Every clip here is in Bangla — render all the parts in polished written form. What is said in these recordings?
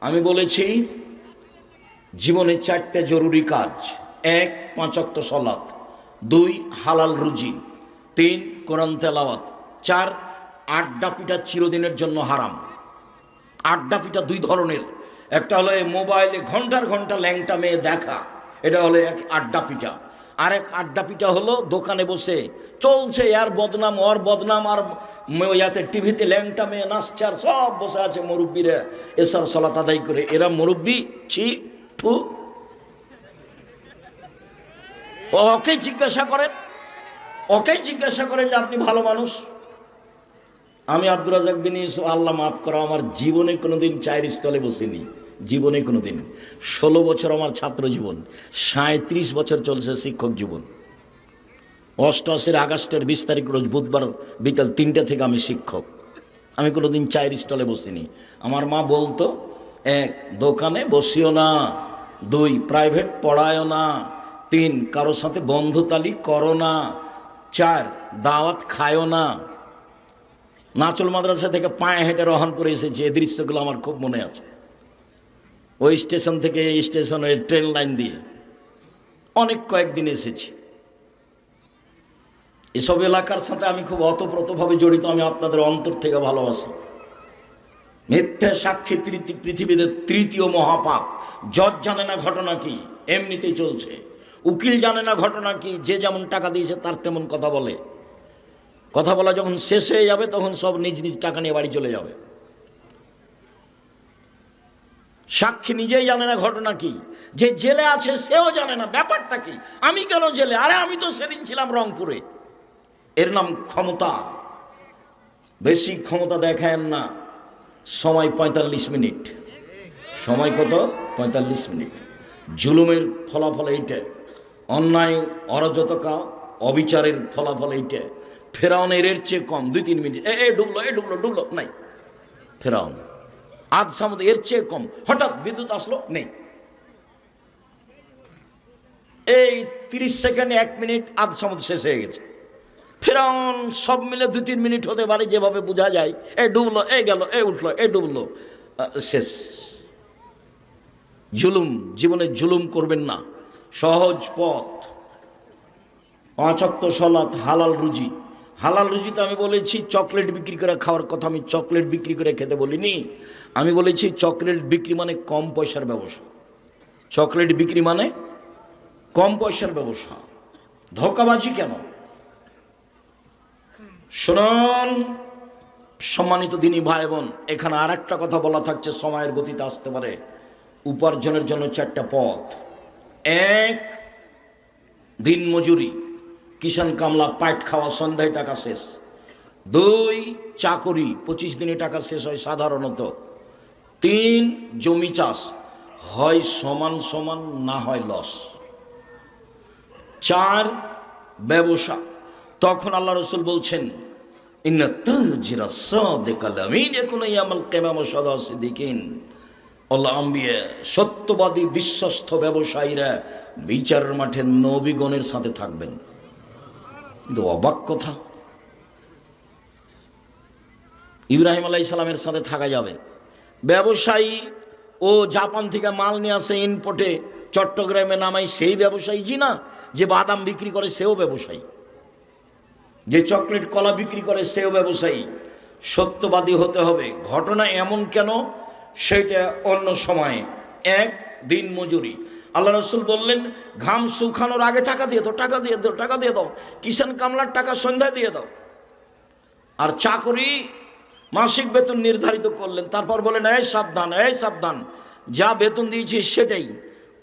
আমি বলেছি জীবনে 4টে জরুরি কাজ। 1, 5 ওয়াক্ত সালাত, 2, হালাল রুজি, 3, কোরআন তেলাওয়াত, 4, আড্ডা পিটা চিরদিনের জন্য হারাম। আড্ডা পিটা 2 ধরনের, একটা হলো মোবাইলে ঘন্টার ঘন্টা ল্যাংটা মেয়ে দেখা, এটা হলো এক আড্ডা পিটা। আর এক আড্ডা পিটা হলো দোকানে বসে চলছে এর বদনাম ওর বদনাম, আর ইয়াতে টিভিতে ল্যাংটা মেয়ে নাচছে আর সব বসে আছে মুরব্বীরা এসর সালাত আদায় করে। এরা মুরব্বী ছি ফু। ওকে জিজ্ঞাসা করেন যে আপনি ভালো মানুষ। আমি আব্দুর রাজ্জাক বিন ইউসুফ, আল্লাহ মাফ করো, আমার জীবনে কোনোদিন চায়ের স্টলে বসিনি, জীবনে কোনোদিন। 16 বছর আমার ছাত্র জীবন, 37 বছর চলছে শিক্ষক জীবন। 88 আগস্টের 20 তারিখ রোজ বুধবার বিকাল 3টে থেকে আমি শিক্ষক। আমি কোনোদিন চায়ের স্টলে বসিনি। আমার মা বলতো, 1, দোকানে বসিও না, 2, প্রাইভেট পড়ায়ও না, 3, কারোর সাথে বন্ধুতালি করো না, 4, দাওয়াত খায়ও না। নাচল মাদ্রাসা থেকে পায়ে হেঁটে রহনপুরে এসেছি, এই দৃশ্যগুলো আমার খুব মনে আছে। ওই স্টেশন থেকে এই স্টেশনের ট্রেন লাইন দিয়ে অনেক কয়েকদিন এসেছি। এসব এলাকার সাথে আমি খুব অতপ্রতভাবে জড়িত, আমি আপনাদের অন্তর থেকে ভালোবাসি। মিথ্যা সাক্ষী পৃথিবীতে 3য় মহাপাপ। জজ জানে না ঘটনা কি, এমনিতেই চলছে। উকিল জানে না ঘটনা কি, যে যেমন টাকা দিয়েছে তার তেমন কথা বলে। কথা বলা যখন শেষ হয়ে যাবে তখন সব নিজ নিজ টাকা নিয়ে বাড়ি চলে যাবে। সাক্ষী নিজেই জানে না ঘটনা কি, যে জেলে আছে সেও জানে না ব্যাপারটা কি। আমি কেন জেলে? আরে আমি তো সেদিন ছিলাম রংপুরে। এর নাম ক্ষমতা। বেশি ক্ষমতা দেখায়েন না। সময় 45 মিনিট। সময় কত? 45 মিনিট। জুলুমের ফলাফল এইটা, অন্যায় অরাজকতা অবিচারের ফলাফল এইটা। ফেরাউনের এর চেয়ে কম 2-3 মিনিট, ডুবলো নাই। ফেরাউন আধ সামুদ্র এর চেয়ে কম, হঠাৎ বিদ্যুৎ আসলো নেই। এই 30 সেকেন্ড 1 মিনিট আধ সামুদ্র শেষ হয়ে গেছে। ফেরাউন সব মিলে 2-3 মিনিট হতে পারে, যেভাবে বোঝা যায়। ডুবলো, গেল, উঠলো, ডুবলো, শেষ। জুলুম, জীবনে জুলুম করবেন না। সহজ পথ, 5 ওয়াক্ত সালাত, হালাল রুজি। হালাল রুজিতে আমি বলেছি চকলেট বিক্রি করে খাওয়ার কথা। আমি চকলেট বিক্রি করে খেতে বলিনি। আমি বলেছি চকলেট বিক্রি মানে কম পয়সার ব্যবসা। চকলেট বিক্রি মানে কম পয়সার ব্যবসা। ধোঁকাবাজি কেন? শুনুন সম্মানিত দিনী ভাই বোন, এখানে আর একটা কথা বলা থাকছে, সময়ের গতিতে আসতে পারে। উপার্জনের জন্য 4টা পথ। 1, দিন মজুরি, কিষান কামলা, পাট খাওয়া, সন্ধ্যায় টাকা শেষ। 2, চাকরি, 25 দিনে টাকা শেষ হয় সাধারণত। 3, জমি চাষ, হয় সমান সমান, না হয় লস। 4, ব্যবসা। তখন আল্লাহ রসুল বলছেন, ইন্না তাজিরা সাদিকাল আমিন ইয়াকুনু ইয়াউমাল কিয়ামাহ সাদা সিদ্দিকিন। আল্লাহ আম্বিয়া, সত্যবাদী বিশ্বস্ত ব্যবসায়ীরা বিচারের মাঠে নবীগণের সাথে থাকবেন। কিন্তু অবাক কথা, ইব্রাহিম আলাইহিস সালামের সাথে থাকা যাবে। ব্যবসায়ী ও জাপান থেকে মাল নিয়ে আসে ইনপোর্টে, চট্টগ্রামে নামাই, সেই ব্যবসায়ী জি না। যে বাদাম বিক্রি করে সেও ব্যবসায়ী, যে চকলেট কলা বিক্রি করে সেও ব্যবসায়ী। সত্যবাদী হতে হবে। ঘটনা এমন কেন সেটা অন্য সময়ে। 1, দিন মজুরি। আল্লাহ রসুল বললেন, ঘাম শুকানোর আগে টাকা দিয়ে দাও, টাকা দিয়ে দাও। কিষান কামলার টাকা সন্ধ্যায় দিয়ে দাও। আর চাকরি, মাসিক বেতন নির্ধারিত করলেন। তারপর বলেন, এই সাবধান, যা বেতন দিয়েছিস সেটাই।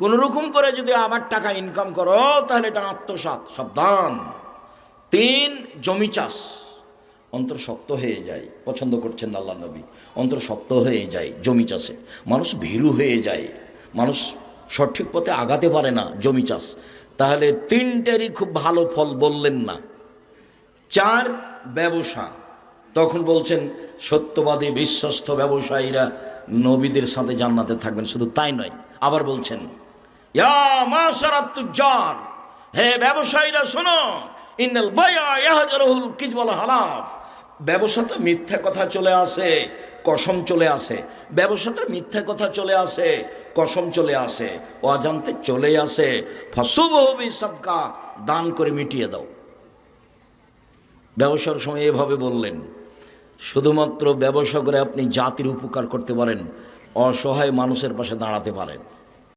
কোন রকম করে যদি আবার টাকা ইনকাম করো তাহলে এটা আত্মসাৎ, সাবধান। 3, জমি চাষ। অন্তর শক্ত হয়ে যায়, পছন্দ করছেন আল্লাহ নবী। অন্তর শক্ত হয়ে যায় জমি চাষে, মানুষ ভীরু হয়ে যায়, মানুষ সঠিক পথে আগাতে পারে না জমি চাষ। তাহলে 3টেরই খুব ভালো ফল বললেন না। 4, ব্যবসা। তখন বলছেন সত্যবাদী বিশ্বস্ত ব্যবসায়ীরা নবীদের সাথে জান্নাতে থাকবেন। শুধু তাই নয়, আবার বলছেন, ইয়া মাশারাত তুজ্জার, হে ব্যবসায়ীরা শোনো, ইন্নাল বায়আ ইয়াহজারুল কিযব ওয়াল হালাফ। ব্যবসাতে মিথ্যা কথা চলে আসে, কসম চলে আসে, ব্যবসাতে মিথ্যা কথা চলে আসে, কসম চলে আসে, অজান্তে চলে আসে। ফাসুবহু সাদকা, দান করে মিটিয়ে দাও। ব্যবসার সময় এভাবে বললেন। শুধুমাত্র ব্যবসা করে আপনি জাতির উপকার করতে পারেন, অসহায় মানুষের পাশে দাঁড়াতে পারেন।